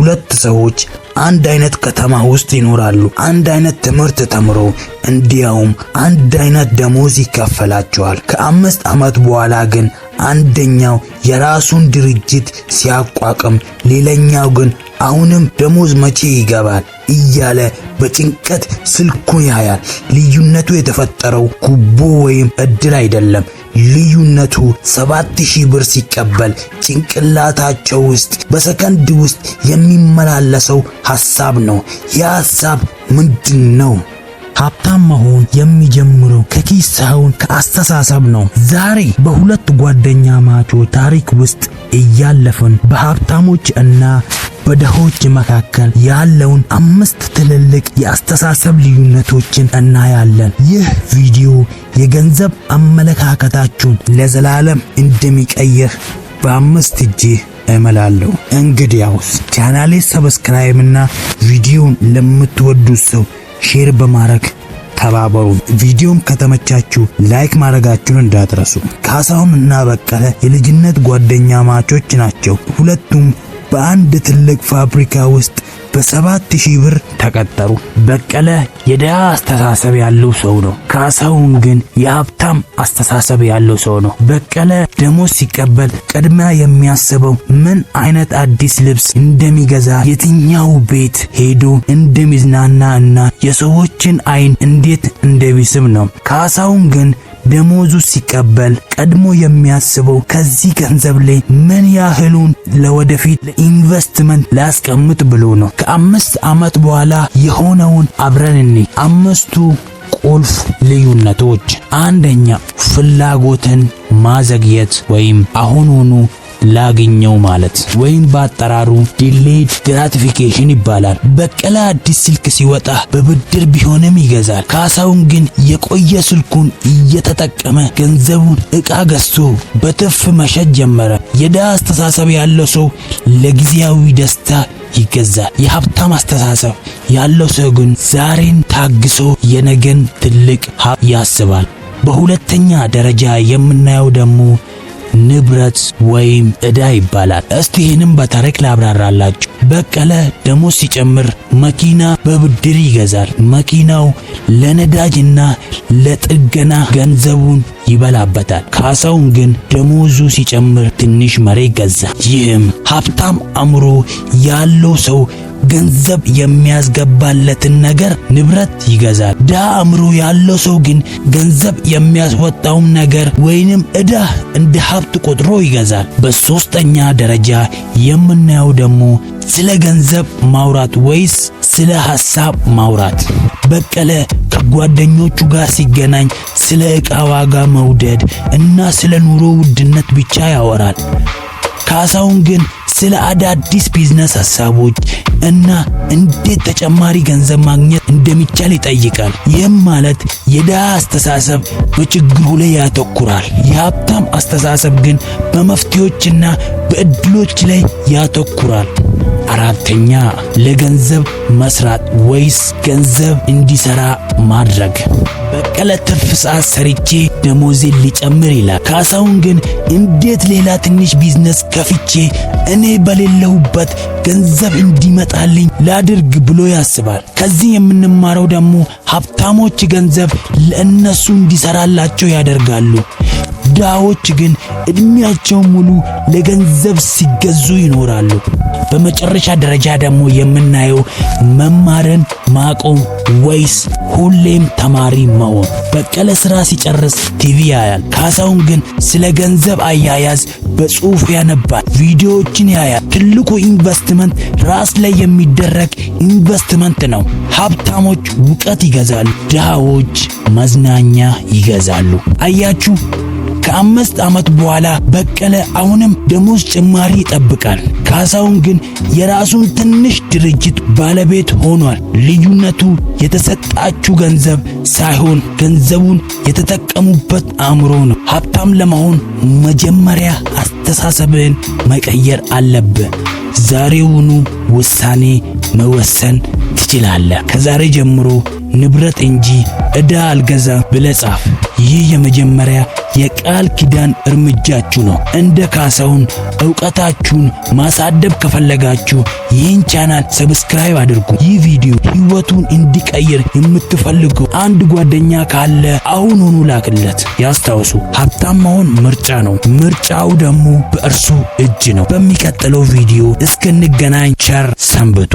ሁለት ሰዎች አንድ አይነት ከተማ ውስጥ ይኖራሉ። አንድ አይነት ትምህርት ተምረው እንዲያውም አንድ አይነት ደሞዝ ይከፈላቸዋል። ከ5 ዓመት በኋላ ግን አንደኛው የራሱን ድርጅት ሲያቋቁም ሌላኛው ግን አሁንም ደሞዝ መቼ ይገባል እያለ በጭንቀት ስልኩን ያያል። ልዩነቱ የተፈጠረው ጉቦ ወይም እድል አይደለም። ልዩነቱ 7000 ብር ሲቀበል ጭንቅላታቸው ውስጥ በሰከንድ ውስጥ የሚመላለሰው ሐሳብ ነው። ያ ሐሳብ ምንድነው? ሀብታም መሆን የሚጀምረው ከኪስ ሳይሆን ከአስተሳሰብ ነው። ዛሬ በሁለት ጓደኛ ማቾች ታሪክ ውስጥ እያለፈን በሀብታሞች እና በድሆች መካከል ያለውን 5 ትልልቅ የአስተሳሰብ ልዩነቶችን እናያለን። ይህ ቪዲዮ የገንዘብ አመለካከታችሁን ለዘላለም እንደሚቀይር በ5 እጄ እምላለሁ። እንግዲያውስ ቻናሌ ሰብስክራይብ እና ቪዲዮን ለምትወዱት ሰው ሼር በማድረግ ተባበሩ። ቪዲዮም ከተመቻችሁ ላይክ ማድረጋችሁን እንዳትረሱ። ካሳሁን እና በቀለ የልጅነት ጓደኛ ማቾች ናቸው። ሁለቱም በአንድ ትልቅ ፋብሪካ ውስጥ በ7000 ብር ተቀጠሩ። በቀለ የደሃ አስተሳሰብ ያለው ሰው ነው። ካሳሁን ግን የሀብታም አስተሳሰብ ያለው ሰው ነው። በቀለ ደሞዝ ሲቀበል ቅድሚያ የሚያስበው ምን አይነት አዲስ ልብስ እንደሚገዛ፣ የትኛው ቤት ሄዶ እንደሚዝናና እና የሰዎችን አይን እንዴት እንደሚስብ ነው። ካሳሁን ግን ደሞዙ ሲቀበል ቀድሞ የሚያስበው ከዚህ ገንዘብ ላይ ምን ያህሉን ለወደፊት ለኢንቨስትመንት ላስቀምጥ ብሎ ነው። ከ5 ዓመት በኋላ የሆነውን አብረን እንይ። 5ቱ ቁልፍ ልዩነቶች። አንደኛ፣ ፍላጎትን ማዘግየት ወይም አሁኑኑ ላገኘው ማለት ወይም በአጠራሩ ዲሌይድ ግራቲፊኬሽን ይባላል። በቀለ አዲስ ስልክ ሲወጣ በብድር ቢሆንም ይገዛል። ካሳሁን ግን የቆየ ስልኩን እየተጠቀመ ገንዘቡን ዕቃ ገዝቶ በትርፍ መሸጥ ጀመረ። የደሃ አስተሳሰብ ያለው ሰው ለጊዜያዊ ደስታ ይገዛል። የሀብታም አስተሳሰብ ያለው ሰው ግን ዛሬን ታግሶ የነገን ትልቅ ሀብት ያስባል። በሁለተኛ ደረጃ የምናየው ደግሞ ንብረት ወይም ዕዳ ይባላል። እስቲ ይህንን በታሪክ ላብራራላችሁ። በቀለ ደሞዝ ሲጨምር መኪና በብድር ይገዛል። መኪናው ለነዳጅና ለጥገና ገንዘቡን ይበላበታል። ካሳሁን ግን ደሞዙ ሲጨምር ትንሽ መሬት ገዛ። ይህም ሀብታም አእምሮ ያለው ሰው ገንዘብ የሚያስገባለትን ነገር ንብረት ይገዛል። ድሃ አእምሮ ያለው ሰው ግን ገንዘብ የሚያስወጣውን ነገር ወይንም ዕዳ እንደ ሀብት ቆጥሮ ይገዛል። በሶስተኛ ደረጃ የምናየው ደግሞ ስለ ገንዘብ ማውራት ወይስ ስለ ሐሳብ ማውራት። በቀለ ከጓደኞቹ ጋር ሲገናኝ ስለ ዕቃ ዋጋ መውደድ እና ስለ ኑሮ ውድነት ብቻ ያወራል። ካሳሁን ግን ስለ አዳዲስ ቢዝነስ ሐሳቦች እና እንዴት ተጨማሪ ገንዘብ ማግኘት እንደሚቻል ይጠይቃል። ይህም ማለት የደሃ አስተሳሰብ በችግሩ ላይ ያተኩራል። የሀብታም አስተሳሰብ ግን በመፍትሄዎችና በእድሎች ላይ ያተኩራል። አራተኛ፣ ለገንዘብ መስራት ወይስ ገንዘብ እንዲሰራ ማድረግ። በቀለ ትርፍ ሰዓት ሰርቼ ደሞዜን ሊጨምር ይላል። ካሳሁን ግን እንዴት ሌላ ትንሽ ቢዝነስ ከፍቼ እኔ በሌለሁበት ገንዘብ እንዲመጣልኝ ላድርግ ብሎ ያስባል። ከዚህ የምንማረው ደግሞ ሀብታሞች ገንዘብ ለእነሱ እንዲሰራላቸው ያደርጋሉ። ድሃዎች ግን እድሜያቸው ሙሉ ለገንዘብ ሲገዙ ይኖራሉ። በመጨረሻ ደረጃ ደግሞ የምናየው መማርን ማቆም ወይስ ሁሌም ተማሪ መሆን። በቀለ ስራ ሲጨርስ ቲቪ ያያል። ካሳሁን ግን ስለ ገንዘብ አያያዝ በጽሑፍ ያነባል፣ ቪዲዮዎችን ያያል። ትልቁ ኢንቨስትመንት ራስ ላይ የሚደረግ ኢንቨስትመንት ነው። ሀብታሞች ዕውቀት ይገዛሉ፣ ድሃዎች መዝናኛ ይገዛሉ። አያችሁ? ከ5 ዓመት በኋላ በቀለ አሁንም ደሞዝ ጭማሪ ይጠብቃል። ካሳሁን ግን የራሱን ትንሽ ድርጅት ባለቤት ሆኗል። ልዩነቱ የተሰጣችሁ ገንዘብ ሳይሆን ገንዘቡን የተጠቀሙበት አእምሮ ነው። ሀብታም ለመሆን መጀመሪያ አስተሳሰብን መቀየር አለብህ። ዛሬውኑ ውሳኔ መወሰን ትችላለህ። ከዛሬ ጀምሮ ንብረት እንጂ ዕዳ አልገዛም ብለህ ጻፍ። ይህ የመጀመሪያ የቃል ኪዳን እርምጃችሁ ነው። እንደ ካሳሁን ዕውቀታችሁን ማሳደግ ከፈለጋችሁ ይህን ቻናል ሰብስክራይብ አድርጉ። ይህ ቪዲዮ ሕይወቱን እንዲቀይር የምትፈልገው አንድ ጓደኛ ካለ አሁኑኑ ላክለት። ያስታውሱ፣ ሀብታም መሆን ምርጫ ነው፣ ምርጫው ደግሞ በእርሱ እጅ ነው። በሚቀጥለው ቪዲዮ እስክንገናኝ ቸር ሰንብቱ።